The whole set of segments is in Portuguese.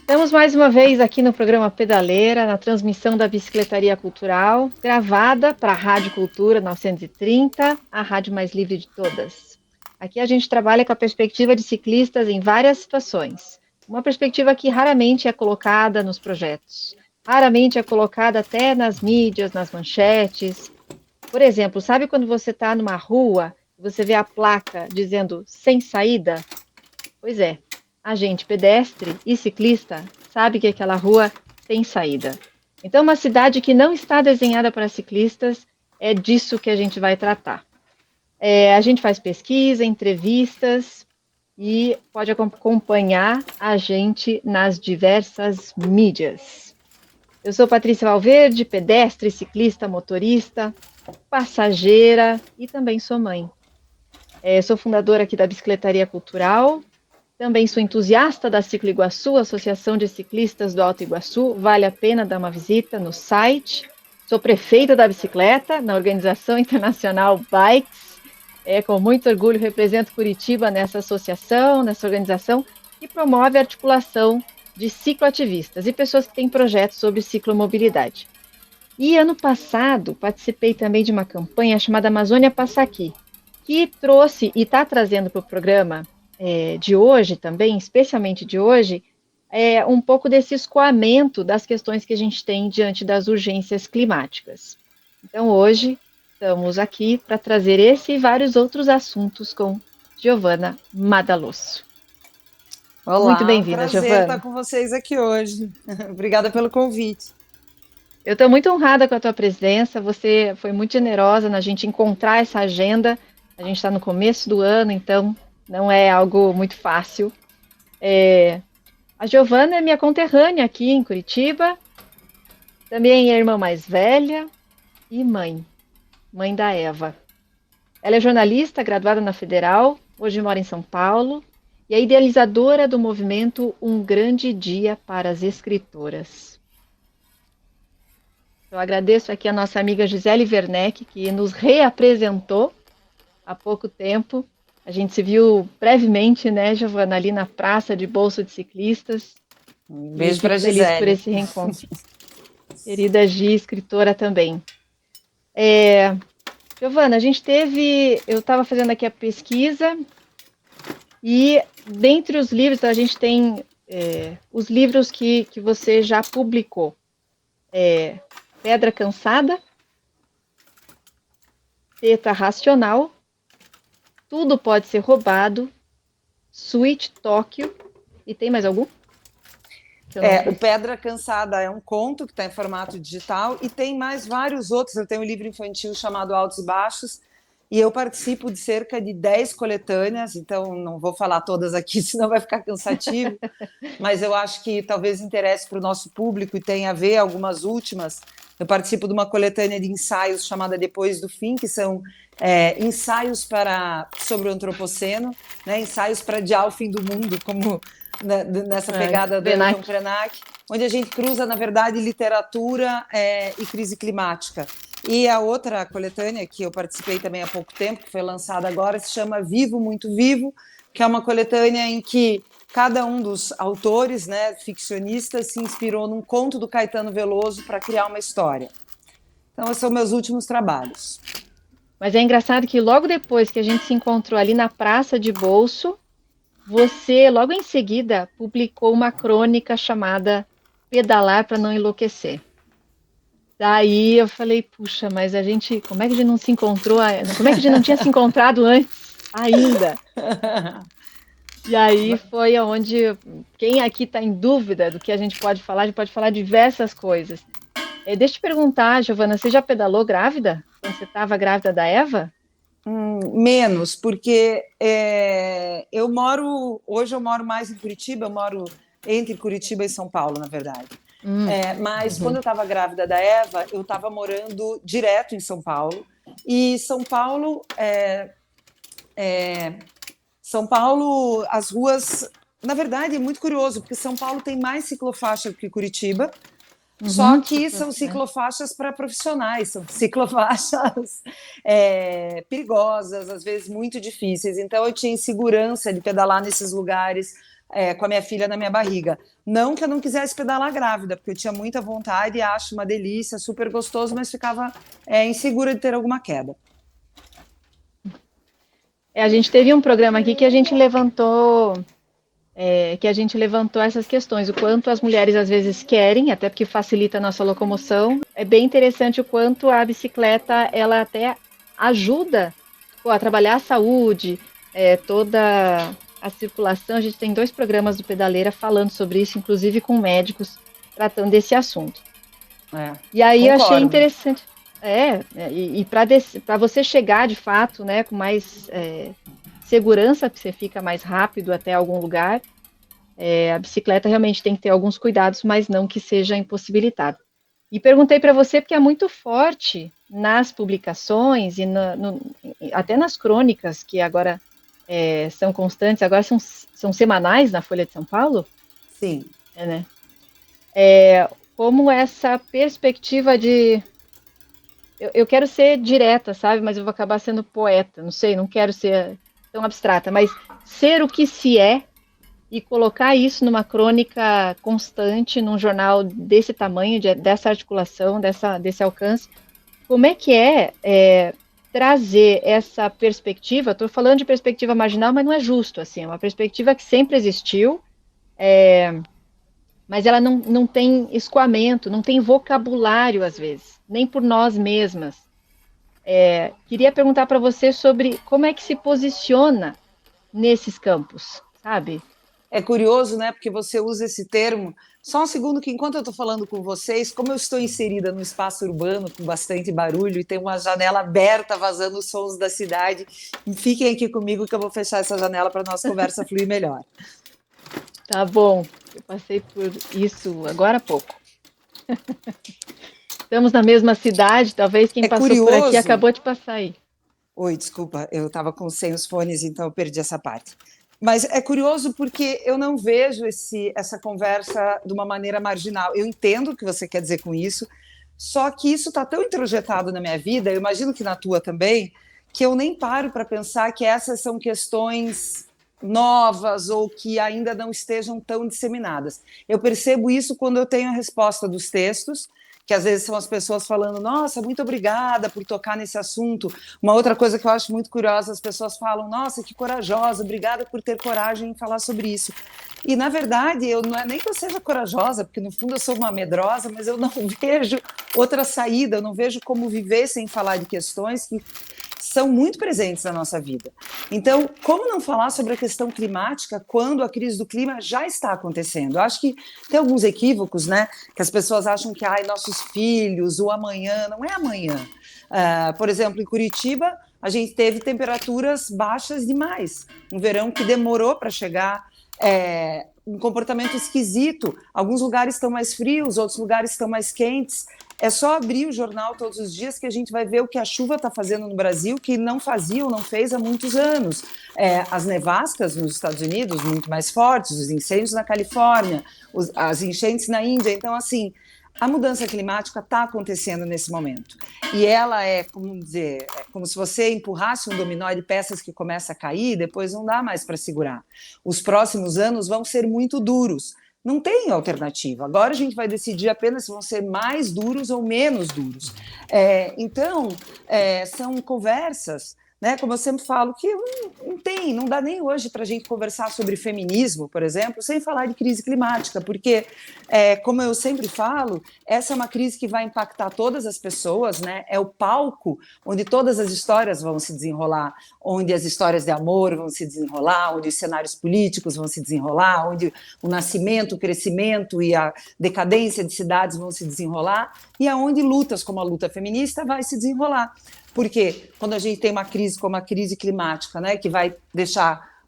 Estamos mais uma vez aqui no programa Pedaleira, na transmissão da Bicicletaria Cultural, gravada para a Rádio Cultura 930, a rádio mais livre de todas. Aqui a gente trabalha com a perspectiva de ciclistas em várias situações. Uma perspectiva que raramente é colocada nos projetos, raramente é colocada até nas mídias, nas manchetes. Por exemplo, sabe quando você está numa rua, você vê a placa dizendo sem saída? Pois é, a gente pedestre e ciclista sabe que aquela rua tem saída. Então, uma cidade que não está desenhada para ciclistas, é disso que a gente vai tratar. A gente faz pesquisa, entrevistas e pode acompanhar a gente nas diversas mídias. Eu sou Patrícia Valverde, pedestre, ciclista, motorista, passageira e também sou mãe. Sou fundadora aqui da Bicicletaria Cultural. Também sou entusiasta da Ciclo Iguaçu, Associação de Ciclistas do Alto Iguaçu. Vale a pena dar uma visita no site. Sou prefeita da bicicleta na Organização Internacional Bikes. Com muito orgulho represento Curitiba nessa associação, nessa organização, que promove a articulação de cicloativistas e pessoas que têm projetos sobre ciclomobilidade. E ano passado participei também de uma campanha chamada Amazônia Passa Aqui, que trouxe e está trazendo para o programa de hoje também, especialmente de hoje, um pouco desse escoamento das questões que a gente tem diante das urgências climáticas. Então, hoje, estamos aqui para trazer esse e vários outros assuntos com Giovana Madalosso. Muito Olá, um bem-vinda, prazer estar Giovana. com vocês aqui hoje. Obrigada pelo convite. Eu estou muito honrada com a tua presença, você foi muito generosa na gente encontrar essa agenda. A gente está no começo do ano, então não é algo muito fácil. A Giovana é minha conterrânea aqui em Curitiba, também é irmã mais velha e mãe da Eva. Ela é jornalista, graduada na Federal, hoje mora em São Paulo, e é idealizadora do movimento Um Grande Dia para as Escritoras. Eu agradeço aqui a nossa amiga Gisele Werneck, que nos reapresentou há pouco tempo. A gente se viu brevemente, né, Giovana, ali na praça de Bolso de Ciclistas. Um E beijo para fico feliz por Gisele. esse reencontro. Querida Gi, escritora também. Giovana, eu estava fazendo aqui a pesquisa e dentre os livros a gente tem os livros que você já publicou. Pedra Cansada, Teta Racional, Tudo Pode Ser Roubado, Sweet Tóquio, e tem mais algum? O Pedra Cansada é um conto que está em formato digital e tem mais vários outros. Eu tenho um livro infantil chamado Altos e Baixos e eu participo de cerca de 10 coletâneas, então não vou falar todas aqui, senão vai ficar cansativo, mas eu acho que talvez interesse para o nosso público e tenha a ver algumas últimas. Eu participo de uma coletânea de ensaios chamada Depois do Fim, que são ensaios sobre o antropoceno, né, ensaios para adiar o fim do mundo, como nessa pegada do Ailton Krenak, onde a gente cruza, na verdade, literatura e crise climática. E a outra coletânea, que eu participei também há pouco tempo, que foi lançada agora, se chama Vivo, Muito Vivo, que é uma coletânea em que cada um dos autores, né, ficcionistas, se inspirou num conto do Caetano Veloso para criar uma história. Então, esses são meus últimos trabalhos. Mas é engraçado que logo depois que a gente se encontrou ali na Praça de Bolso, você, logo em seguida, publicou uma crônica chamada Pedalar para Não Enlouquecer. Daí eu falei, puxa, mas como é que a gente não se encontrou, como é que a gente não tinha se encontrado antes ainda? E aí foi onde, quem aqui está em dúvida do que a gente pode falar diversas coisas. Deixa eu te perguntar, Giovana, você já pedalou grávida? Quando você estava grávida da Eva? Menos, porque hoje eu moro mais em Curitiba, eu moro entre Curitiba e São Paulo, na verdade. Mas quando eu estava grávida da Eva, eu estava morando direto em São Paulo. E São Paulo, as ruas, na verdade, é muito curioso, porque São Paulo tem mais ciclofaixa do que Curitiba. Só que são ciclofaixas para profissionais, são ciclofaixas perigosas, às vezes muito difíceis. Então, eu tinha insegurança de pedalar nesses lugares com a minha filha na minha barriga. Não que eu não quisesse pedalar grávida, porque eu tinha muita vontade e acho uma delícia, super gostoso, mas ficava insegura de ter alguma queda. A gente teve um programa aqui que a gente levantou essas questões, o quanto as mulheres às vezes querem, até porque facilita a nossa locomoção. É bem interessante o quanto a bicicleta ela até ajuda a trabalhar a saúde, toda a circulação. A gente tem 2 programas do Pedaleira falando sobre isso, inclusive com médicos tratando desse assunto. E aí eu achei interessante. E para você chegar de fato, né, com mais segurança, que você fica mais rápido até algum lugar, a bicicleta realmente tem que ter alguns cuidados, mas não que seja impossibilitado. E perguntei para você porque é muito forte nas publicações e até nas crônicas, que agora são constantes, agora são semanais na Folha de São Paulo? Sim. Né? Como essa perspectiva de... Eu quero ser direta, sabe? Mas eu vou acabar sendo poeta, não sei, não quero ser tão abstrata, mas ser o que se é e colocar isso numa crônica constante, num jornal desse tamanho, dessa articulação, desse alcance. Como é que trazer essa perspectiva? Estou falando de perspectiva marginal, mas não é justo, assim, é uma perspectiva que sempre existiu, mas ela não tem escoamento, não tem vocabulário, às vezes, nem por nós mesmas. Queria perguntar para você sobre como é que se posiciona nesses campos, sabe? É curioso, né? Porque você usa esse termo. Só um segundo, que enquanto eu estou falando com vocês, como eu estou inserida no espaço urbano com bastante barulho e tem uma janela aberta vazando os sons da cidade, fiquem aqui comigo que eu vou fechar essa janela para a nossa conversa fluir melhor. Tá bom, eu passei por isso agora há pouco. Estamos na mesma cidade, talvez quem passou curioso. Por aqui acabou de passar aí. Oi, desculpa, eu estava sem os fones, então eu perdi essa parte. Mas é curioso porque eu não vejo essa conversa de uma maneira marginal. Eu entendo o que você quer dizer com isso, só que isso está tão introjetado na minha vida, eu imagino que na tua também, que eu nem paro para pensar que essas são questões novas ou que ainda não estejam tão disseminadas. Eu percebo isso quando eu tenho a resposta dos textos, que às vezes são as pessoas falando, nossa, muito obrigada por tocar nesse assunto. Uma outra coisa que eu acho muito curiosa, as pessoas falam, nossa, que corajosa, obrigada por ter coragem em falar sobre isso. E, na verdade, não é nem que eu seja corajosa, porque, no fundo, eu sou uma medrosa, mas eu não vejo outra saída, eu não vejo como viver sem falar de questões que são muito presentes na nossa vida. Então, como não falar sobre a questão climática quando a crise do clima já está acontecendo? Eu acho que tem alguns equívocos, né? Que as pessoas acham que nossos filhos, o amanhã, não é amanhã. Por exemplo, em Curitiba, a gente teve temperaturas baixas demais. Um verão que demorou para chegar, um comportamento esquisito. Alguns lugares estão mais frios, outros lugares estão mais quentes. É só abrir o jornal todos os dias que a gente vai ver o que a chuva está fazendo no Brasil, que não fazia ou não fez há muitos anos. As nevascas nos Estados Unidos, muito mais fortes, os incêndios na Califórnia, as enchentes na Índia. Então, assim, a mudança climática está acontecendo nesse momento. E ela como se você empurrasse um dominó de peças que começa a cair, depois não dá mais para segurar. Os próximos anos vão ser muito duros. Não tem alternativa. Agora a gente vai decidir apenas se vão ser mais duros ou menos duros. Então, são conversas, né, como eu sempre falo, que não dá nem hoje para a gente conversar sobre feminismo, por exemplo, sem falar de crise climática, porque, como eu sempre falo, essa é uma crise que vai impactar todas as pessoas, né? É o palco onde todas as histórias vão se desenrolar, onde as histórias de amor vão se desenrolar, onde os cenários políticos vão se desenrolar, onde o nascimento, o crescimento e a decadência de cidades vão se desenrolar, e aonde lutas como a luta feminista vai se desenrolar. Porque quando a gente tem uma crise como a crise climática, né, que vai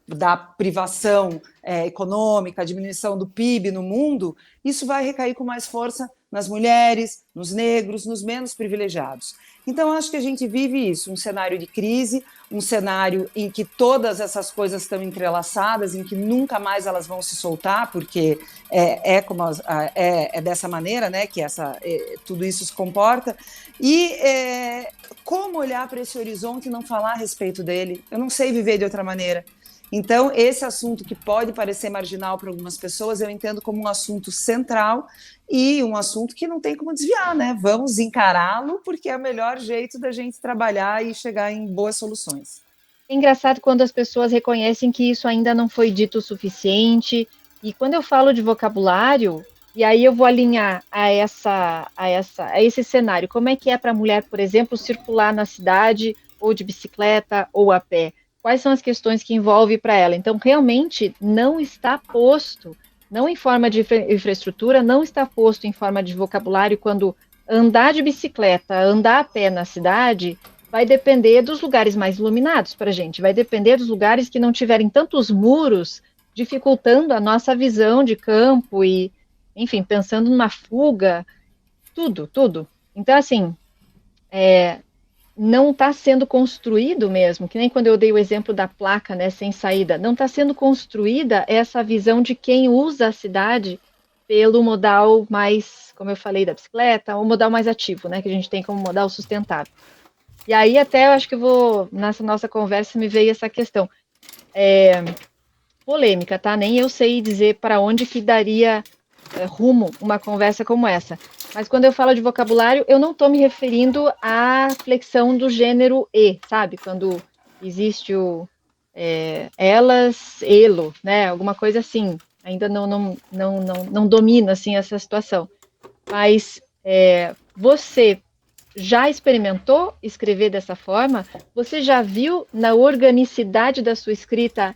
dar privação econômica, diminuição do PIB no mundo, isso vai recair com mais força nas mulheres, nos negros, nos menos privilegiados. Então, acho que a gente vive isso, um cenário de crise, um cenário em que todas essas coisas estão entrelaçadas, em que nunca mais elas vão se soltar, porque é dessa maneira, né, que tudo isso se comporta. E como olhar para esse horizonte e não falar a respeito dele? Eu não sei viver de outra maneira. Então, esse assunto que pode parecer marginal para algumas pessoas, eu entendo como um assunto central e um assunto que não tem como desviar, né? Vamos encará-lo, porque é o melhor jeito da gente trabalhar e chegar em boas soluções. É engraçado quando as pessoas reconhecem que isso ainda não foi dito o suficiente. E quando eu falo de vocabulário, e aí eu vou alinhar a esse cenário, como é que é para a mulher, por exemplo, circular na cidade, ou de bicicleta, ou a pé? Quais são as questões que envolve para ela? Então, realmente não está posto, não em forma de infraestrutura, não está posto em forma de vocabulário quando andar de bicicleta, andar a pé na cidade vai depender dos lugares mais iluminados para a gente, vai depender dos lugares que não tiverem tantos muros dificultando a nossa visão de campo e, enfim, pensando numa fuga, tudo, tudo. Então, assim, não está sendo construído mesmo, que nem quando eu dei o exemplo da placa, né, sem saída, não está sendo construída essa visão de quem usa a cidade pelo modal mais, como eu falei, da bicicleta, o modal mais ativo, né, que a gente tem como modal sustentável. E aí até eu acho que nessa nossa conversa me veio essa questão. Polêmica, tá? Nem eu sei dizer para onde que daria rumo uma conversa como essa. Mas quando eu falo de vocabulário, eu não estou me referindo à flexão do gênero e, sabe? Quando existe o elas, elo, né? Alguma coisa assim. Ainda não domino assim essa situação. Mas você já experimentou escrever dessa forma? Você já viu na organicidade da sua escrita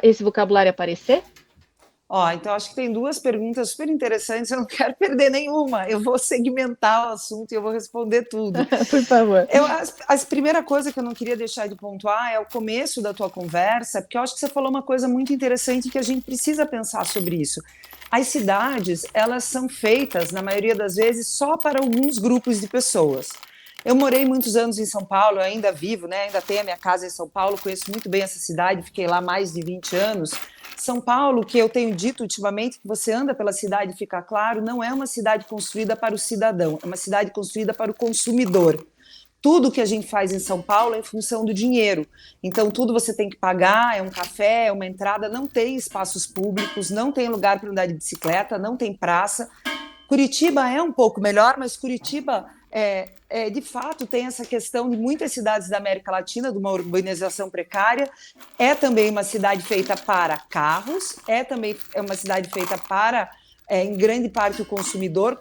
esse vocabulário aparecer? Então acho que tem duas perguntas super interessantes, eu não quero perder nenhuma, eu vou segmentar o assunto e eu vou responder tudo. Por favor. A primeira coisa que eu não queria deixar de pontuar é o começo da tua conversa, porque eu acho que você falou uma coisa muito interessante que a gente precisa pensar sobre isso. As cidades, elas são feitas, na maioria das vezes, só para alguns grupos de pessoas. Eu morei muitos anos em São Paulo, eu ainda vivo, né? Ainda tenho a minha casa em São Paulo, conheço muito bem essa cidade, fiquei lá mais de 20 anos. São Paulo, que eu tenho dito ultimamente, que você anda pela cidade e fica claro, não é uma cidade construída para o cidadão, é uma cidade construída para o consumidor. Tudo que a gente faz em São Paulo é em função do dinheiro. Então, tudo você tem que pagar, é um café, é uma entrada, não tem espaços públicos, não tem lugar para andar de bicicleta, não tem praça. Curitiba é um pouco melhor, mas Curitiba, de fato, tem essa questão de muitas cidades da América Latina, de uma urbanização precária. É também uma cidade feita para carros, também uma cidade feita para, em grande parte, o consumidor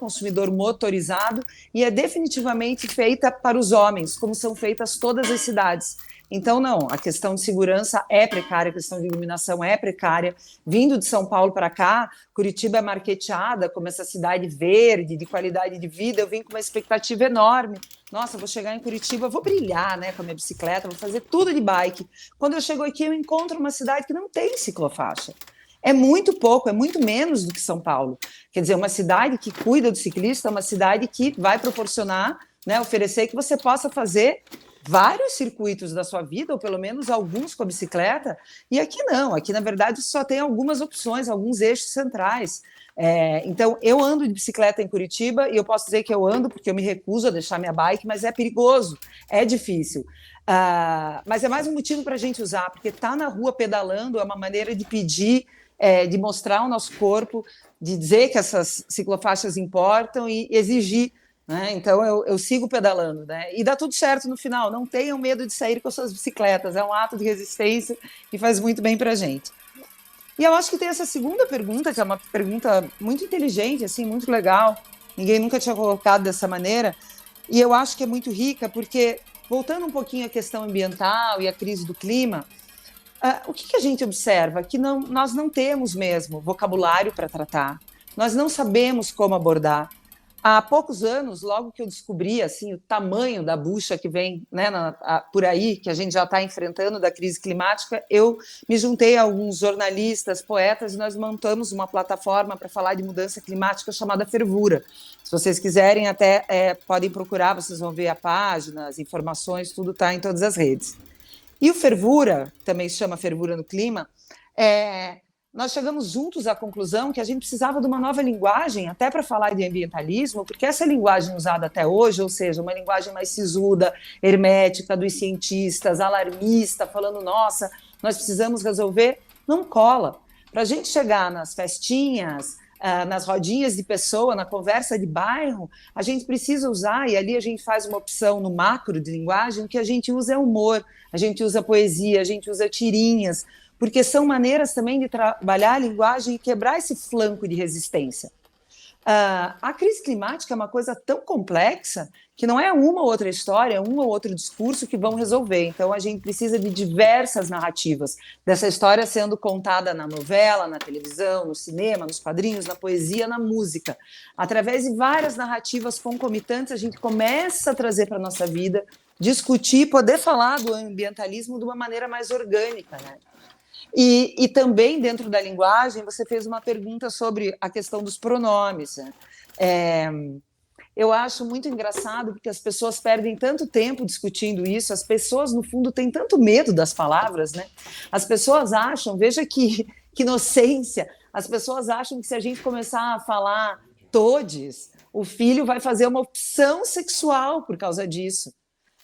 motorizado, e é definitivamente feita para os homens, como são feitas todas as cidades. Então, não, a questão de segurança é precária, a questão de iluminação é precária. Vindo de São Paulo para cá, Curitiba é marketeada como essa cidade verde, de qualidade de vida. Eu vim com uma expectativa enorme. Nossa, vou chegar em Curitiba, vou brilhar, né, com a minha bicicleta, vou fazer tudo de bike. Quando eu chego aqui, eu encontro uma cidade que não tem ciclofaixa. É muito pouco, é muito menos do que São Paulo. Quer dizer, uma cidade que cuida do ciclista, é uma cidade que vai proporcionar, né, oferecer que você possa fazer vários circuitos da sua vida, ou pelo menos alguns com a bicicleta, e aqui não, aqui na verdade só tem algumas opções, alguns eixos centrais. Então, eu ando de bicicleta em Curitiba, e eu posso dizer que eu ando porque eu me recuso a deixar minha bike, mas é perigoso, é difícil. Mas é mais um motivo para a gente usar, porque estar na rua pedalando é uma maneira de pedir, de mostrar o nosso corpo, de dizer que essas ciclofaixas importam e exigir. Né? Então eu sigo pedalando, né? E dá tudo certo no final. Não tenham medo de sair com as suas bicicletas, é um ato de resistência e faz muito bem para a gente. E eu acho que tem essa segunda pergunta, que é uma pergunta muito inteligente, assim, muito legal. Ninguém nunca tinha colocado dessa maneira. E eu acho que é muito rica, porque, voltando um pouquinho à questão ambiental e à crise do clima, o que a gente observa? Que nós não temos mesmo vocabulário para tratar. Nós não sabemos como abordar. Há poucos anos, logo que eu descobri assim, o tamanho da bucha que vem, né, por aí, que a gente já está enfrentando da crise climática, eu me juntei a alguns jornalistas, poetas, e nós montamos uma plataforma para falar de mudança climática chamada Fervura. Se vocês quiserem, até podem procurar, vocês vão ver a página, as informações, tudo está em todas as redes. E o Fervura, também se chama Fervura no Clima, nós chegamos juntos à conclusão que a gente precisava de uma nova linguagem, até para falar de ambientalismo, porque essa linguagem usada até hoje, ou seja, uma linguagem mais sisuda, hermética, dos cientistas, alarmista, falando, nossa, nós precisamos resolver, não cola. Para a gente chegar nas festinhas, nas rodinhas de pessoa, na conversa de bairro, a gente precisa usar, e ali a gente faz uma opção no macro de linguagem, o que a gente usa é humor, a gente usa poesia, a gente usa tirinhas, porque são maneiras também de trabalhar a linguagem e quebrar esse flanco de resistência. A crise climática é uma coisa tão complexa que não é uma ou outra história, um ou outro discurso que vão resolver. Então, a gente precisa de diversas narrativas dessa história sendo contada na novela, na televisão, no cinema, nos quadrinhos, na poesia, na música. Através de várias narrativas concomitantes, a gente começa a trazer para a nossa vida, discutir, poder falar do ambientalismo de uma maneira mais orgânica, né? E também, dentro da linguagem, você fez uma pergunta sobre a questão dos pronomes. Né? Eu acho muito engraçado porque as pessoas perdem tanto tempo discutindo isso, as pessoas, no fundo, têm tanto medo das palavras, né? As pessoas acham, veja que inocência, as pessoas acham que se a gente começar a falar todes, o filho vai fazer uma opção sexual por causa disso.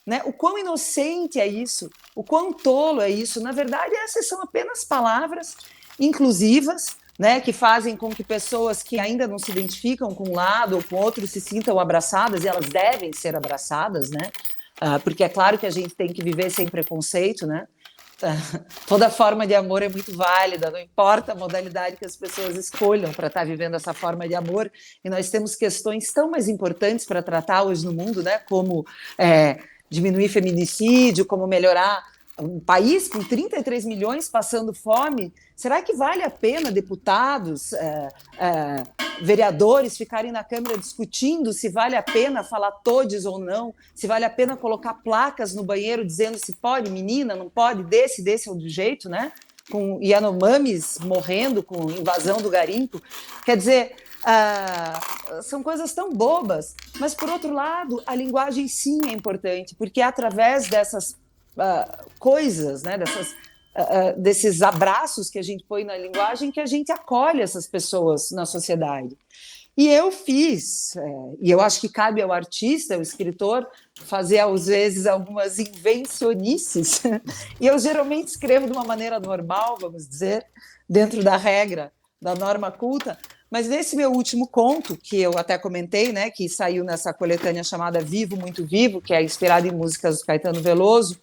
Né? O quão inocente é isso, o quão tolo é isso. Na verdade, essas são apenas palavras inclusivas, né, que fazem com que pessoas que ainda não se identificam com um lado ou com outro se sintam abraçadas, e elas devem ser abraçadas, né? Porque é claro que a gente tem que viver sem preconceito, né? Toda forma de amor é muito válida, não importa a modalidade que as pessoas escolham para estar vivendo essa forma de amor, e nós temos questões tão mais importantes para tratar hoje no mundo, né, como diminuir feminicídio, como melhorar um país com 33 milhões passando fome. Será que vale a pena deputados, vereadores ficarem na Câmara discutindo se vale a pena falar todes ou não, se vale a pena colocar placas no banheiro dizendo se pode, menina, não pode, desse é o do jeito, né? Com Yanomamis morrendo com invasão do garimpo. Quer dizer, são coisas tão bobas, mas, por outro lado, a linguagem sim é importante, porque é através dessas coisas, né, desses abraços que a gente põe na linguagem que a gente acolhe essas pessoas na sociedade. E eu fiz, e eu acho que cabe ao artista, ao escritor, fazer, às vezes, algumas invencionices, e eu geralmente escrevo de uma maneira normal, vamos dizer, dentro da regra, da norma culta, mas nesse meu último conto, que eu até comentei, né, que saiu nessa coletânea chamada Vivo, Muito Vivo, que é inspirada em músicas do Caetano Veloso,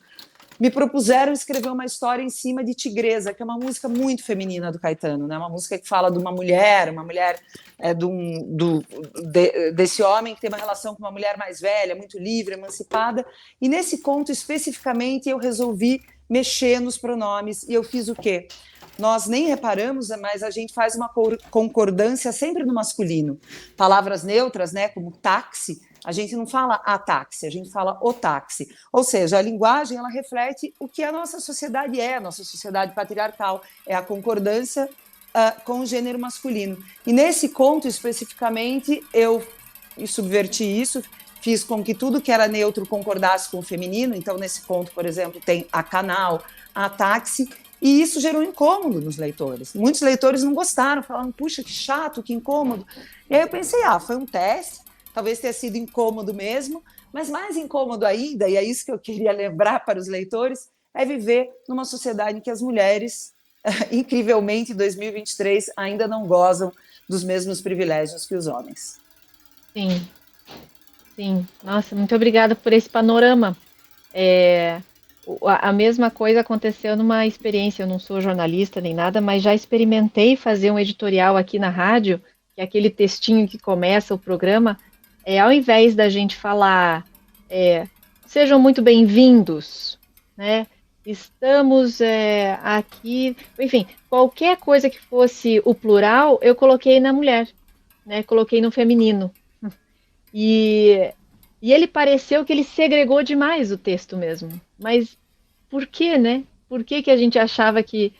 me propuseram escrever uma história em cima de Tigresa, que é uma música muito feminina do Caetano, né? Uma música que fala de uma mulher desse homem que tem uma relação com uma mulher mais velha, muito livre, emancipada, e nesse conto especificamente eu resolvi mexer nos pronomes, e eu fiz o quê? Nós nem reparamos, mas a gente faz uma concordância sempre no masculino. Palavras neutras, né, como táxi, a gente não fala a táxi, a gente fala o táxi. Ou seja, a linguagem ela reflete o que a nossa sociedade a nossa sociedade patriarcal, é a concordância com o gênero masculino. E nesse conto, especificamente, eu subverti isso, fiz com que tudo que era neutro concordasse com o feminino. Então, nesse conto, por exemplo, tem a canal, a táxi, e isso gerou incômodo nos leitores. Muitos leitores não gostaram, falaram, puxa, que chato, que incômodo. E aí eu pensei, foi um teste, talvez tenha sido incômodo mesmo, mas mais incômodo ainda, e é isso que eu queria lembrar para os leitores, é viver numa sociedade em que as mulheres, incrivelmente, em 2023, ainda não gozam dos mesmos privilégios que os homens. Sim, sim. Nossa, muito obrigada por esse panorama. A mesma coisa aconteceu numa experiência, eu não sou jornalista nem nada, mas já experimentei fazer um editorial aqui na rádio, que é aquele textinho que começa o programa, ao invés da gente falar sejam muito bem-vindos, né? Estamos aqui, enfim, qualquer coisa que fosse o plural, eu coloquei na mulher, né? Coloquei no feminino. E ele pareceu que ele segregou demais o texto mesmo. Mas por quê, né? Por que a gente achava que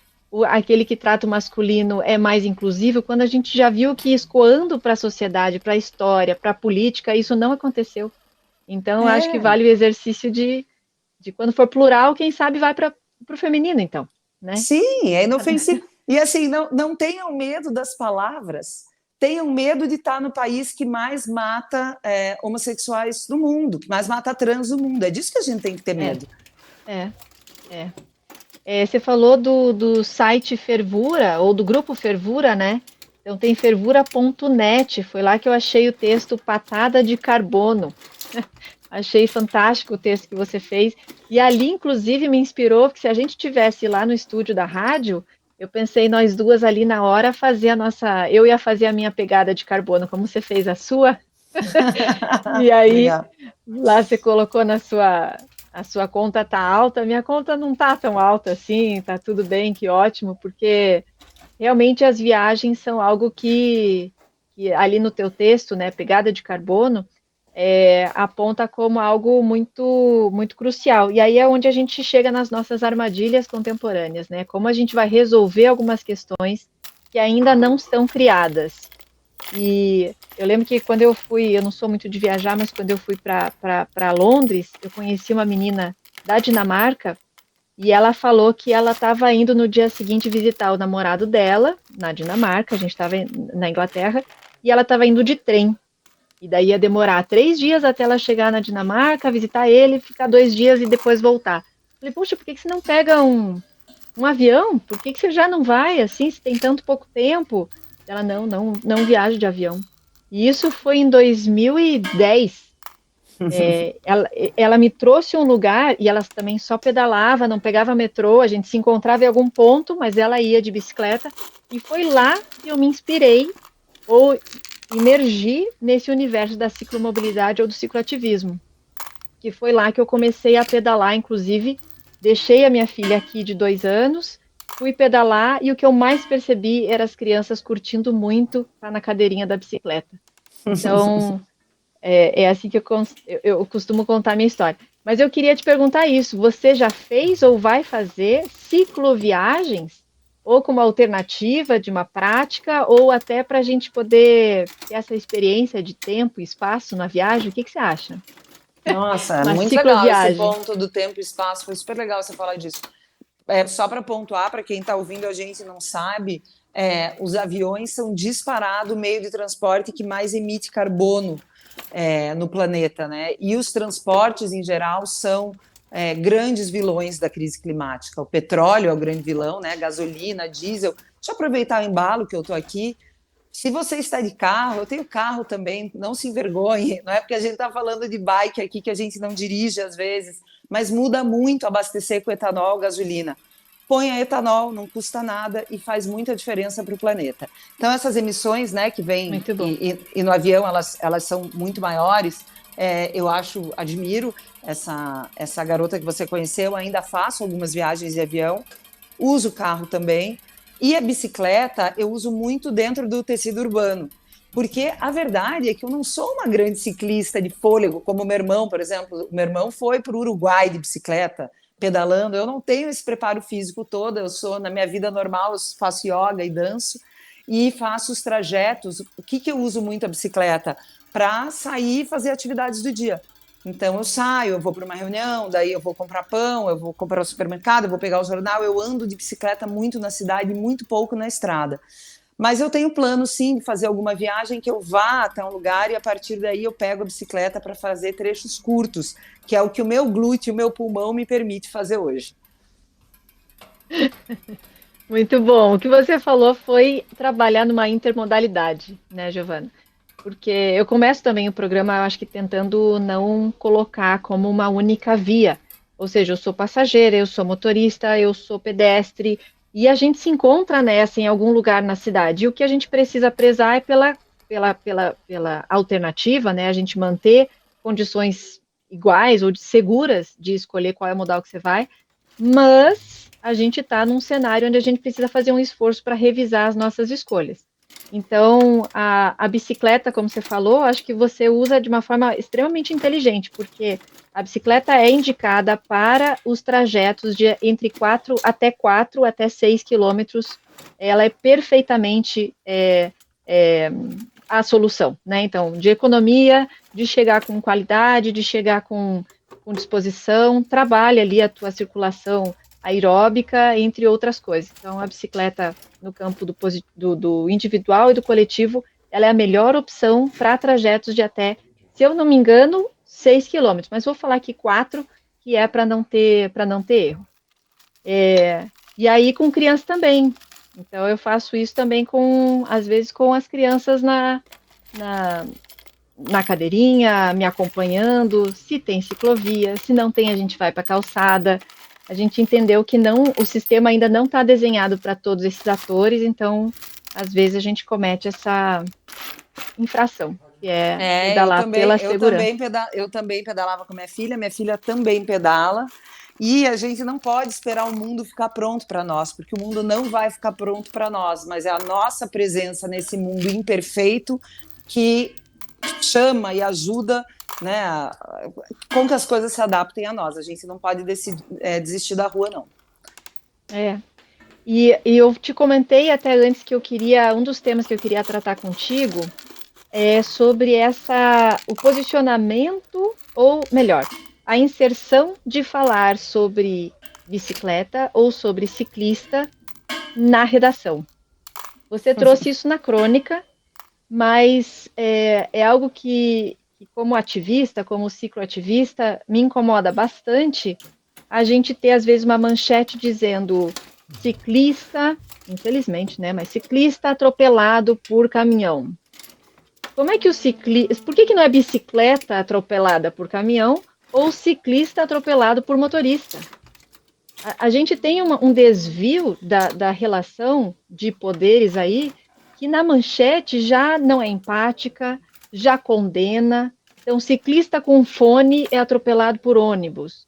aquele que trata o masculino é mais inclusivo, quando a gente já viu que escoando para a sociedade, para a história, para a política, isso não aconteceu. Então, acho que vale o exercício de quando for plural, quem sabe vai para o feminino, então. Né? Sim, é inofensivo. E assim, não tenham medo das palavras. Tenham medo de estar no país que mais mata homossexuais do mundo, que mais mata trans do mundo. É disso que a gente tem que ter medo. Você falou do site Fervura, ou do grupo Fervura, né? Então tem fervura.net, foi lá que eu achei o texto Patada de Carbono. Achei fantástico o texto que você fez. E ali, inclusive, me inspirou, que se a gente tivesse lá no estúdio da rádio, eu pensei nós duas ali na hora fazer a nossa. Eu ia fazer a minha pegada de carbono, como você fez a sua. E aí, Legal. lá você colocou na sua. A sua conta tá alta, minha conta não tá tão alta assim, tá tudo bem, que ótimo, porque realmente as viagens são algo que ali no teu texto, né, pegada de carbono, aponta como algo muito crucial. E aí é onde a gente chega nas nossas armadilhas contemporâneas, né? Como a gente vai resolver algumas questões que ainda não estão criadas. E eu lembro que quando eu fui, eu não sou muito de viajar, mas quando eu fui para Londres, eu conheci uma menina da Dinamarca e ela falou que ela estava indo no dia seguinte visitar o namorado dela na Dinamarca, a gente estava na Inglaterra, e ela estava indo de trem. E daí ia demorar 3 dias até ela chegar na Dinamarca, visitar ele, ficar 2 dias e depois voltar. Falei, poxa, por que você não pega um avião? Por que você já não vai assim, se tem tanto pouco tempo? Ela, não viaja de avião. E isso foi em 2010. Ela me trouxe um lugar e ela também só pedalava, não pegava metrô, a gente se encontrava em algum ponto, mas ela ia de bicicleta. E foi lá que eu me inspirei ou imergi nesse universo da ciclomobilidade ou do cicloativismo, que foi lá que eu comecei a pedalar, inclusive, deixei a minha filha aqui de 2 anos, fui pedalar e o que eu mais percebi era as crianças curtindo muito estar na cadeirinha da bicicleta. Então, é assim que eu costumo contar a minha história. Mas eu queria te perguntar isso: você já fez ou vai fazer cicloviagens? Ou como alternativa de uma prática, ou até para a gente poder ter essa experiência de tempo e espaço na viagem? O que você acha? Nossa, é Uma muito legal esse cicloviagem. ponto do tempo e espaço. Foi super legal você falar disso. Só para pontuar, para quem está ouvindo a gente e não sabe, os aviões são disparado o meio de transporte que mais emite carbono no planeta, né? E os transportes, em geral, são grandes vilões da crise climática. O petróleo é o grande vilão, né? Gasolina, diesel. Deixa eu aproveitar o embalo que eu estou aqui. Se você está de carro, eu tenho carro também, não se envergonhe. Não é porque a gente está falando de bike aqui que a gente não dirige às vezes, mas muda muito abastecer com etanol, gasolina. Ponha etanol, não custa nada e faz muita diferença para o planeta. Então, essas emissões, né, que vêm Muito bom. e no avião elas são muito maiores. Eu admiro essa garota que você conheceu. Ainda faço algumas viagens de avião, uso o carro também. E a bicicleta eu uso muito dentro do tecido urbano, porque a verdade é que eu não sou uma grande ciclista de fôlego, como o meu irmão, por exemplo. O meu irmão foi para o Uruguai de bicicleta, pedalando. Eu não tenho esse preparo físico todo, eu sou, na minha vida normal, eu faço yoga e danço, e faço os trajetos. O que eu uso muito a bicicleta? Para sair e fazer atividades do dia. Então eu saio, eu vou para uma reunião, daí eu vou comprar pão, eu vou comprar o supermercado, eu vou pegar o jornal, eu ando de bicicleta muito na cidade, muito pouco na estrada. Mas eu tenho plano, sim, de fazer alguma viagem que eu vá até um lugar e a partir daí eu pego a bicicleta para fazer trechos curtos, que é o que o meu glúteo, o meu pulmão me permite fazer hoje. Muito bom. O que você falou foi trabalhar numa intermodalidade, né, Giovana? Porque eu começo também o programa, eu acho que tentando não colocar como uma única via. Ou seja, eu sou passageira, eu sou motorista, eu sou pedestre, e a gente se encontra nessa em algum lugar na cidade. E o que a gente precisa prezar é pela alternativa, né? A gente manter condições iguais ou seguras de escolher qual é o modal que você vai, mas a gente está num cenário onde a gente precisa fazer um esforço para revisar as nossas escolhas. Então, a bicicleta, como você falou, acho que você usa de uma forma extremamente inteligente, porque a bicicleta é indicada para os trajetos de entre 4 até 6 quilômetros. Ela é perfeitamente a solução, né? Então, de economia, de chegar com qualidade, de chegar com disposição, trabalha ali a tua circulação aeróbica, entre outras coisas. Então, a bicicleta no campo do individual e do coletivo, ela é a melhor opção para trajetos de até, se eu não me engano, 6 quilômetros, mas vou falar aqui 4, que é para não ter erro. E aí com criança também. Então eu faço isso também às vezes com as crianças na, na cadeirinha, me acompanhando, se tem ciclovia, se não tem, a gente vai para a calçada. A gente entendeu que o sistema ainda não está desenhado para todos esses atores, então às vezes a gente comete essa infração, que é pedalar pela segurança. Eu também pedalava com minha filha também pedala, e a gente não pode esperar o mundo ficar pronto para nós, porque o mundo não vai ficar pronto para nós, mas é a nossa presença nesse mundo imperfeito que chama e ajuda, né, com que as coisas se adaptem a nós. A gente não pode desistir da rua, não. E eu te comentei até antes que um dos temas que eu queria tratar contigo é sobre o posicionamento, ou melhor, a inserção de falar sobre bicicleta ou sobre ciclista na redação. Você trouxe isso na crônica, mas é algo que, como ativista, como cicloativista, me incomoda bastante a gente ter, às vezes, uma manchete dizendo ciclista, infelizmente, né, mas ciclista atropelado por caminhão. Como é que por que não é bicicleta atropelada por caminhão ou ciclista atropelado por motorista? A gente tem um desvio da relação de poderes aí, que na manchete já não é empática, já condena. Então, ciclista com fone é atropelado por ônibus.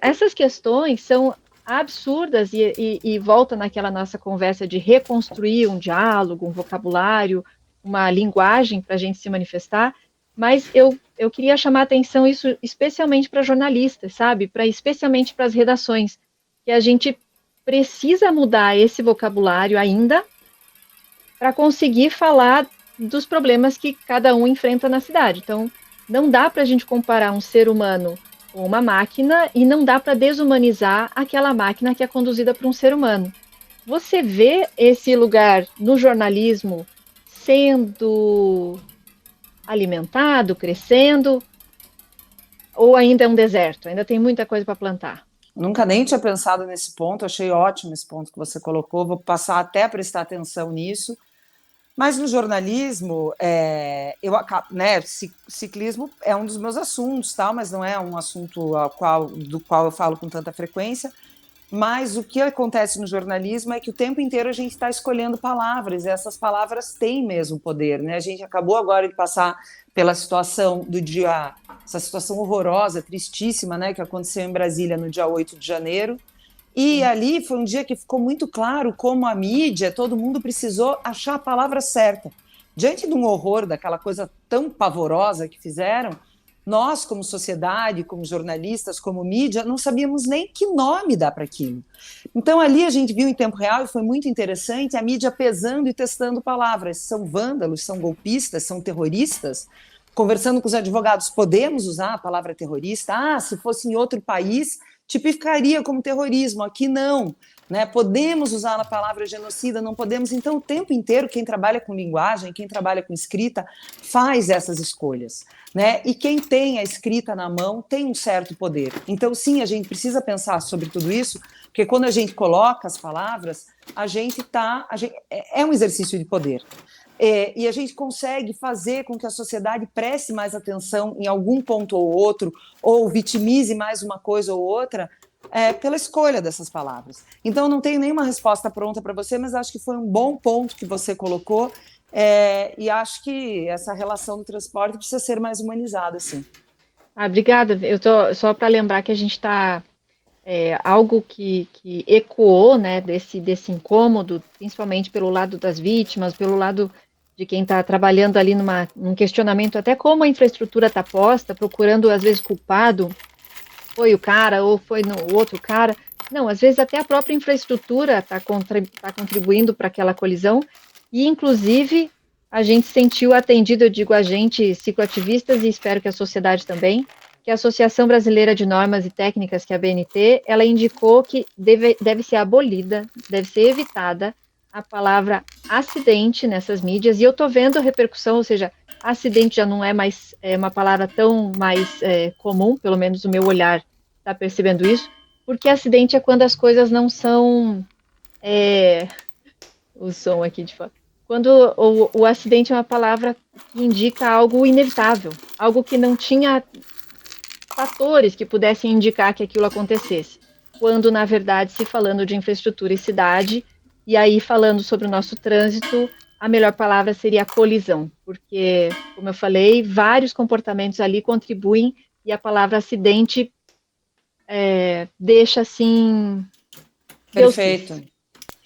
Essas questões são absurdas e volta naquela nossa conversa de reconstruir um diálogo, um vocabulário, uma linguagem para a gente se manifestar, mas eu queria chamar a atenção isso especialmente para jornalistas, sabe? Especialmente para as redações, que a gente precisa mudar esse vocabulário ainda para conseguir falar dos problemas que cada um enfrenta na cidade. Então, não dá para a gente comparar um ser humano com uma máquina e não dá para desumanizar aquela máquina que é conduzida por um ser humano. Você vê esse lugar no jornalismo sendo alimentado, crescendo, ou ainda é um deserto? Ainda tem muita coisa para plantar? Nunca nem tinha pensado nesse ponto, achei ótimo esse ponto que você colocou, vou passar até a prestar atenção nisso. Mas no jornalismo, ciclismo é um dos meus assuntos, tal, mas não é um assunto do qual eu falo com tanta frequência. Mas o que acontece no jornalismo é que o tempo inteiro a gente está escolhendo palavras, e essas palavras têm mesmo poder, né? A gente acabou agora de passar pela situação do dia, essa situação horrorosa, tristíssima, né, que aconteceu em Brasília no dia 8 de janeiro. E ali foi um dia que ficou muito claro como a mídia, todo mundo precisou achar a palavra certa. Diante de um horror, daquela coisa tão pavorosa que fizeram, nós, como sociedade, como jornalistas, como mídia, não sabíamos nem que nome dar para aquilo. Então, ali a gente viu em tempo real, e foi muito interessante, a mídia pesando e testando palavras. São vândalos, são golpistas, são terroristas? Conversando com os advogados, podemos usar a palavra terrorista? Ah, se fosse em outro país, tipificaria como terrorismo. Aqui não. Né? Podemos usar a palavra genocida, não podemos. Então, o tempo inteiro, quem trabalha com linguagem, quem trabalha com escrita, faz essas escolhas. Né? E quem tem a escrita na mão tem um certo poder. Então, sim, a gente precisa pensar sobre tudo isso, porque quando a gente coloca as palavras, é um exercício de poder. E a gente consegue fazer com que a sociedade preste mais atenção em algum ponto ou outro, ou vitimize mais uma coisa ou outra, pela escolha dessas palavras. Então, não tenho nenhuma resposta pronta para você, mas acho que foi um bom ponto que você colocou, e acho que essa relação do transporte precisa ser mais humanizada, sim. Obrigada. Só para lembrar que a gente está... algo que ecoou, né, desse incômodo, principalmente pelo lado das vítimas, pelo lado de quem está trabalhando ali num questionamento, até como a infraestrutura está posta, procurando, às vezes, culpado, foi o cara ou foi o outro cara. Não, às vezes até a própria infraestrutura está contribuindo para aquela colisão, e, inclusive, a gente sentiu atendido, eu digo a gente, cicloativistas, e espero que a sociedade também, que a Associação Brasileira de Normas e Técnicas, que é a ABNT, ela indicou que deve ser abolida, deve ser evitada a palavra acidente nessas mídias, e eu estou vendo a repercussão, ou seja, acidente já não é mais uma palavra tão mais comum, pelo menos o meu olhar está percebendo isso, porque acidente é quando as coisas não são... o som aqui de fora. Quando o acidente é uma palavra que indica algo inevitável, algo que não tinha fatores que pudessem indicar que aquilo acontecesse. Quando, na verdade, se falando de infraestrutura e cidade, e aí falando sobre o nosso trânsito, a melhor palavra seria colisão, porque, como eu falei, vários comportamentos ali contribuem e a palavra acidente deixa assim, Deus Perfeito. quis,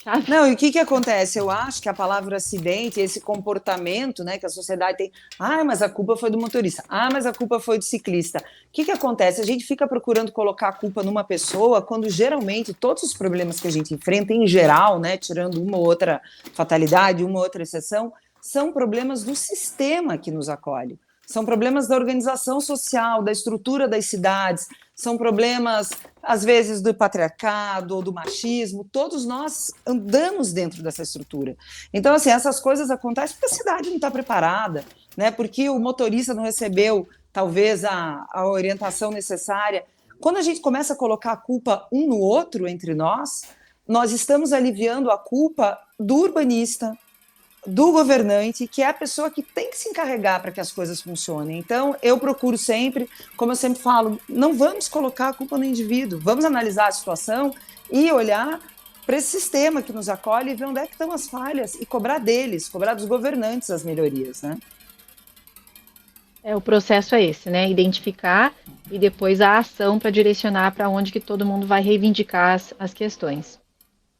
sabe? Não, e o que acontece? Eu acho que a palavra acidente, esse comportamento, né, que a sociedade tem, mas a culpa foi do motorista, mas a culpa foi do ciclista. O que acontece? A gente fica procurando colocar a culpa numa pessoa, quando geralmente todos os problemas que a gente enfrenta, em geral, né, tirando uma ou outra fatalidade, uma ou outra exceção, são problemas do sistema que nos acolhe. São problemas da organização social, da estrutura das cidades, são problemas, às vezes, do patriarcado ou do machismo. Todos nós andamos dentro dessa estrutura. Então, assim, essas coisas acontecem porque a cidade não está preparada, né? Porque o motorista não recebeu, talvez, a orientação necessária. Quando a gente começa a colocar a culpa um no outro, entre nós estamos aliviando a culpa do urbanista, do governante, que é a pessoa que tem que se encarregar para que as coisas funcionem. Então, eu procuro sempre, como eu sempre falo, não vamos colocar a culpa no indivíduo, vamos analisar a situação e olhar para esse sistema que nos acolhe e ver onde é que estão as falhas e cobrar deles, cobrar dos governantes as melhorias, né? O processo é esse, né? Identificar e depois a ação para direcionar para onde que todo mundo vai reivindicar as questões.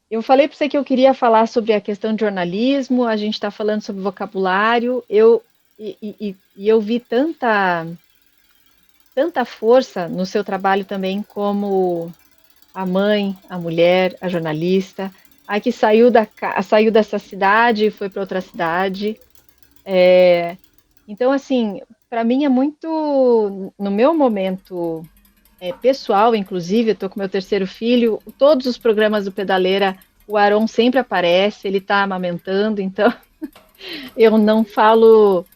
Eu falei para você que eu queria falar sobre a questão de jornalismo, a gente está falando sobre vocabulário, e eu vi tanta força no seu trabalho também como a mãe, a mulher, a jornalista, a que saiu dessa cidade e foi para outra cidade. Então, assim, para mim é muito, no meu momento pessoal, inclusive, eu estou com meu terceiro filho, todos os programas do Pedaleira, o Aron sempre aparece, ele está amamentando, então eu não falo,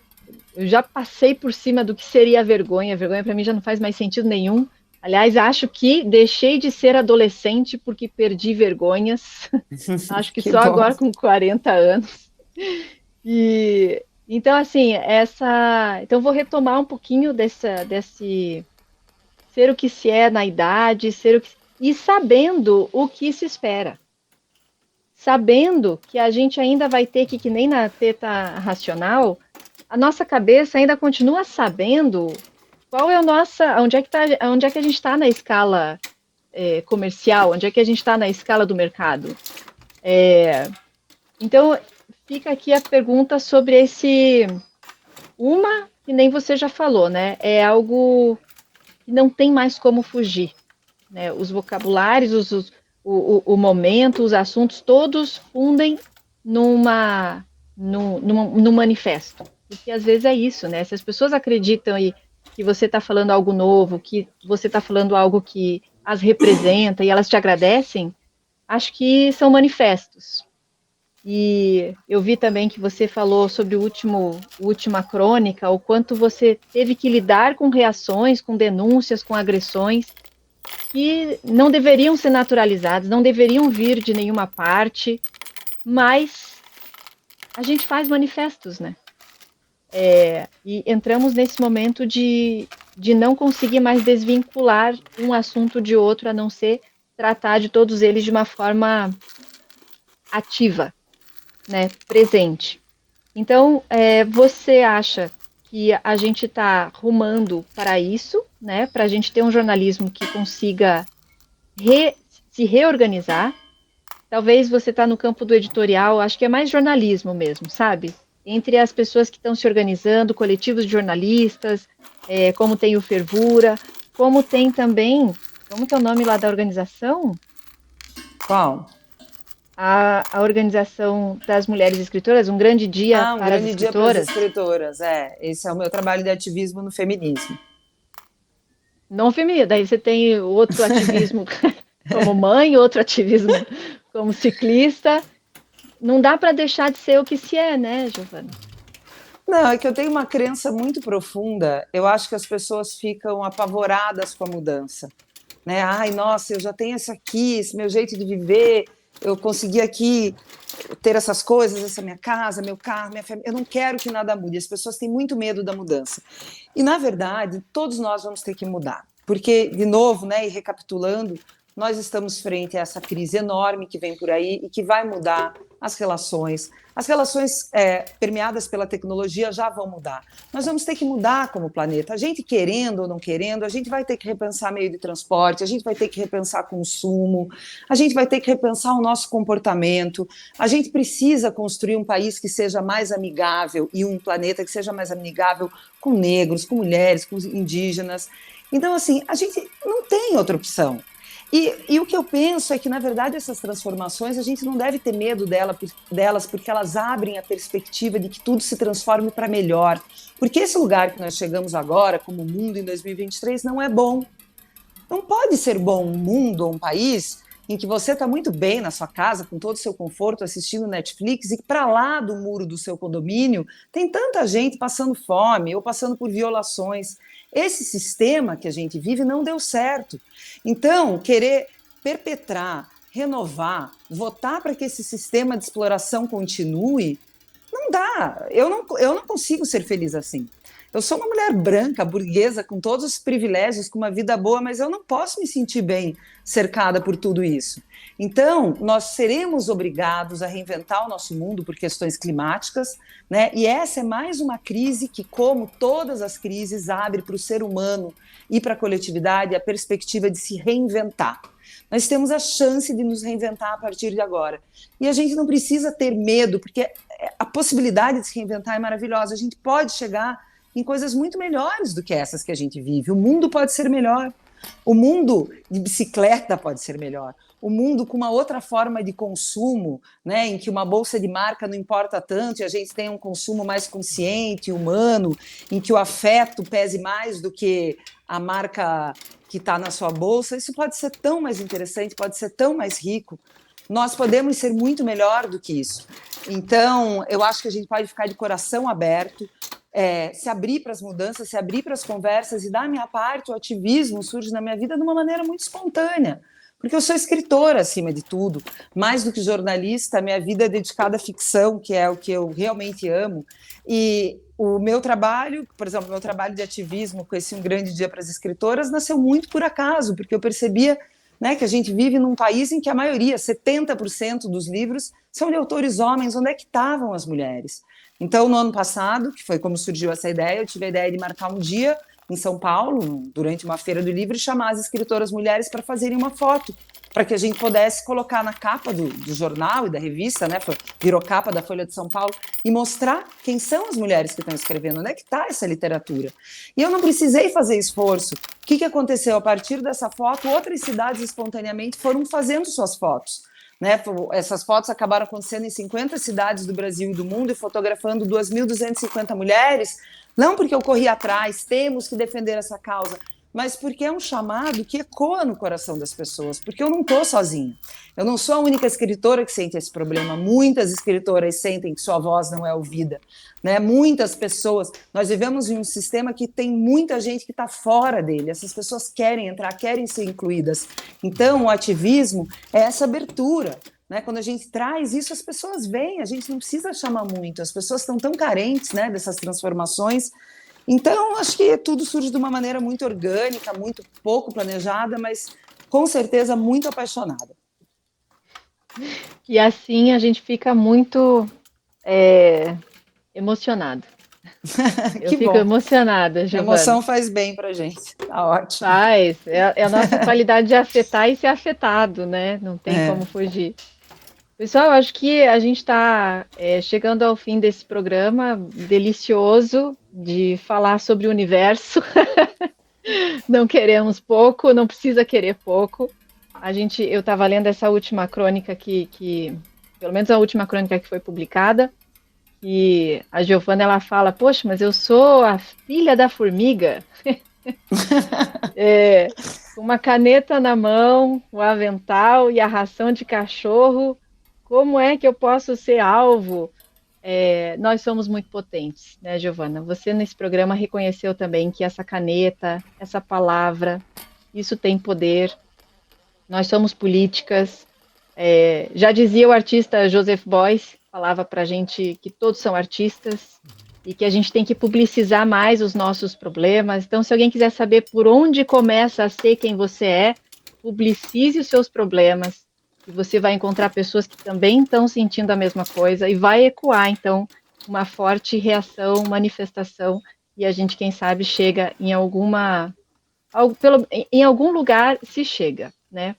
eu já passei por cima do que seria a vergonha para mim já não faz mais sentido nenhum. Aliás, acho que deixei de ser adolescente porque perdi vergonhas, acho que só agora com 40 anos. E então, assim, então vou retomar um pouquinho desse ser o que se é na idade, e sabendo o que se espera. Sabendo que a gente ainda vai ter que nem na teta racional, a nossa cabeça ainda continua sabendo qual é a nossa, onde é que a gente está na escala comercial, onde é que a gente está na escala do mercado. Então, fica aqui a pergunta sobre uma que nem você já falou, né? É algo que não tem mais como fugir, né? Os vocabulários, o momento, os assuntos, todos fundem num manifesto. Porque às vezes é isso, né? Se as pessoas acreditam que você está falando algo novo, que você está falando algo que as representa e elas te agradecem, acho que são manifestos. E eu vi também que você falou sobre última crônica, o quanto você teve que lidar com reações, com denúncias, com agressões, que não deveriam ser naturalizadas, não deveriam vir de nenhuma parte, mas a gente faz manifestos, né? E entramos nesse momento de não conseguir mais desvincular um assunto de outro, a não ser tratar de todos eles de uma forma ativa, né? Presente. Então, você acha que a gente está rumando para isso, né? Para a gente ter um jornalismo que consiga se reorganizar. Talvez você está no campo do editorial, acho que é mais jornalismo mesmo, sabe? Entre as pessoas que estão se organizando, coletivos de jornalistas, como tem o Fervura, como tem também, como que é o nome lá da organização? Qual? A organização das mulheres escritoras, um grande dia para as escritoras. Dia para as escritoras, esse é o meu trabalho de ativismo no feminismo. Não feminino, daí você tem outro ativismo como mãe, outro ativismo como ciclista. Não dá para deixar de ser o que se é, né, Giovana? Não, é que eu tenho uma crença muito profunda. Eu acho que as pessoas ficam apavoradas com a mudança. né? Ai, nossa, eu já tenho isso aqui, esse meu jeito de viver, eu consegui aqui ter essas coisas, essa minha casa, meu carro, minha família. Eu não quero que nada mude. As pessoas têm muito medo da mudança. E, na verdade, todos nós vamos ter que mudar. Porque, de novo, né, e recapitulando, nós estamos frente a essa crise enorme que vem por aí e que vai mudar as relações. As relações permeadas pela tecnologia já vão mudar. Nós vamos ter que mudar como planeta. A gente querendo ou não querendo, a gente vai ter que repensar meio de transporte, a gente vai ter que repensar consumo, a gente vai ter que repensar o nosso comportamento. A gente precisa construir um país que seja mais amigável e um planeta que seja mais amigável com negros, com mulheres, com indígenas. Então, assim, a gente não tem outra opção. E o que eu penso é que, na verdade, essas transformações, a gente não deve ter medo delas, porque elas abrem a perspectiva de que tudo se transforme para melhor. Porque esse lugar que nós chegamos agora, como mundo em 2023, não é bom. Não pode ser bom um mundo ou um país em que você está muito bem na sua casa, com todo o seu conforto, assistindo Netflix, e que para lá do muro do seu condomínio tem tanta gente passando fome ou passando por violações. Esse sistema que a gente vive não deu certo. Então, querer perpetrar, renovar, votar para que esse sistema de exploração continue, não dá. Eu não consigo ser feliz assim. Eu sou uma mulher branca, burguesa, com todos os privilégios, com uma vida boa, mas eu não posso me sentir bem cercada por tudo isso. Então, nós seremos obrigados a reinventar o nosso mundo por questões climáticas, né? E essa é mais uma crise que, como todas as crises, abre para o ser humano e para a coletividade a perspectiva de se reinventar. Nós temos a chance de nos reinventar a partir de agora. E a gente não precisa ter medo, porque a possibilidade de se reinventar é maravilhosa. A gente pode chegar em coisas muito melhores do que essas que a gente vive. O mundo pode ser melhor. O mundo de bicicleta pode ser melhor. O mundo com uma outra forma de consumo, né, em que uma bolsa de marca não importa tanto e a gente tem um consumo mais consciente, humano, em que o afeto pese mais do que a marca que está na sua bolsa. Isso pode ser tão mais interessante, pode ser tão mais rico. Nós podemos ser muito melhor do que isso. Então, eu acho que a gente pode ficar de coração aberto, se abrir para as mudanças, se abrir para as conversas, e da minha parte o ativismo surge na minha vida de uma maneira muito espontânea, porque eu sou escritora acima de tudo, mais do que jornalista. A minha vida é dedicada à ficção, que é o que eu realmente amo, e o meu trabalho, por exemplo, meu trabalho de ativismo com esse Um Grande Dia para as Escritoras, nasceu muito por acaso, porque eu percebia, né, que a gente vive num país em que a maioria, 70% dos livros, são de autores homens. Onde é que estavam as mulheres? Então, no ano passado, que foi como surgiu essa ideia, eu tive a ideia de marcar um dia em São Paulo, durante uma feira do livro, e chamar as escritoras mulheres para fazerem uma foto, para que a gente pudesse colocar na capa do jornal e da revista, né, virou capa da Folha de São Paulo, e mostrar quem são as mulheres que estão escrevendo, onde é que está essa literatura. E eu não precisei fazer esforço. O que aconteceu? A partir dessa foto, outras cidades espontaneamente foram fazendo suas fotos. Né? Essas fotos acabaram acontecendo em 50 cidades do Brasil e do mundo, e fotografando 2.250 mulheres, não porque eu corri atrás, temos que defender essa causa, mas porque é um chamado que ecoa no coração das pessoas, porque eu não estou sozinha. Eu não sou a única escritora que sente esse problema. Muitas escritoras sentem que sua voz não é ouvida, né? Muitas pessoas. Nós vivemos em um sistema que tem muita gente que está fora dele. Essas pessoas querem entrar, querem ser incluídas. Então, o ativismo é essa abertura. Né? Quando a gente traz isso, as pessoas vêm, a gente não precisa chamar muito. As pessoas estão tão carentes, né, dessas transformações. Então, acho que tudo surge de uma maneira muito orgânica, muito pouco planejada, mas com certeza muito apaixonada. E assim a gente fica muito emocionado. Eu Que fico bom. emocionada, Giovana. A emoção faz bem pra gente. Tá ótimo. Faz. É a nossa qualidade de afetar e ser afetado, né? Não tem como fugir. Pessoal, acho que a gente está chegando ao fim desse programa delicioso de falar sobre o universo. Não queremos pouco, não precisa querer pouco. Eu estava lendo essa última crônica que, pelo menos a última crônica que foi publicada, e a Giovana, ela fala: poxa, mas eu sou a filha da formiga. Uma caneta na mão, o avental e a ração de cachorro. Como é que eu posso ser alvo? Nós somos muito potentes, né, Giovana? Você nesse programa reconheceu também que essa caneta, essa palavra isso tem poder. Nós somos políticas. Já dizia o artista Joseph Beuys, falava para a gente que todos são artistas e que a gente tem que publicizar mais os nossos problemas. Então, se alguém quiser saber por onde começa a ser quem você é, publicize os seus problemas e você vai encontrar pessoas que também estão sentindo a mesma coisa e vai ecoar, então, uma forte reação, manifestação, e a gente, quem sabe, chega em em algum lugar se chega, né?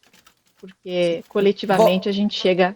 Porque coletivamente a gente chega.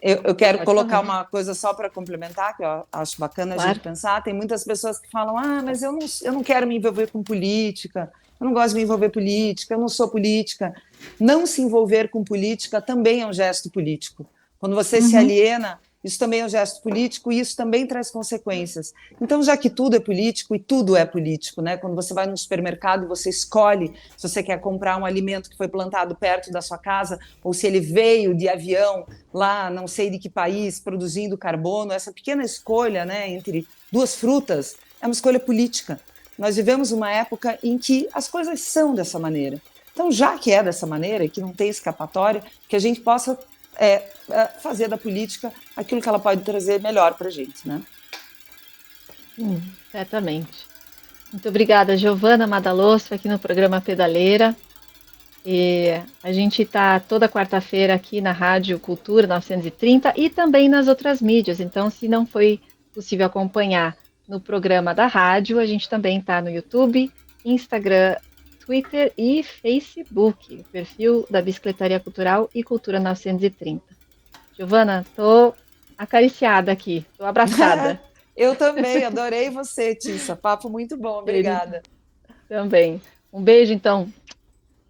Eu quero Pode colocar falar. uma coisa só para complementar, que eu acho bacana a Claro. gente pensar. Tem muitas pessoas que falam: mas eu não quero me envolver com política, eu não gosto de me envolver com política, eu não sou política. Não se envolver com política também é um gesto político. Quando você se aliena, isso também é um gesto político e isso também traz consequências. Então, já que tudo é político e tudo é político, né? Quando você vai no supermercado e você escolhe se você quer comprar um alimento que foi plantado perto da sua casa ou se ele veio de avião lá, não sei de que país, produzindo carbono, essa pequena escolha, né, entre duas frutas é uma escolha política. Nós vivemos uma época em que as coisas são dessa maneira. Então, já que é dessa maneira e que não tem escapatória, que a gente possa fazer da política aquilo que ela pode trazer melhor para a gente, né? Certamente. Muito obrigada, Giovana Madalosso, aqui no programa Pedaleira. E a gente está toda quarta-feira aqui na Rádio Cultura 930 e também nas outras mídias. Então, se não foi possível acompanhar no programa da rádio, a gente também está no YouTube, Instagram, Twitter e Facebook, o perfil da Bicicletaria Cultural e Cultura 930. Giovana, estou acariciada aqui, estou abraçada. Eu também, adorei você, Tissa. Papo muito bom, obrigada. Também. Um beijo, então,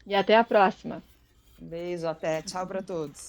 e até a próxima. Beijo, até. Tchau para todos.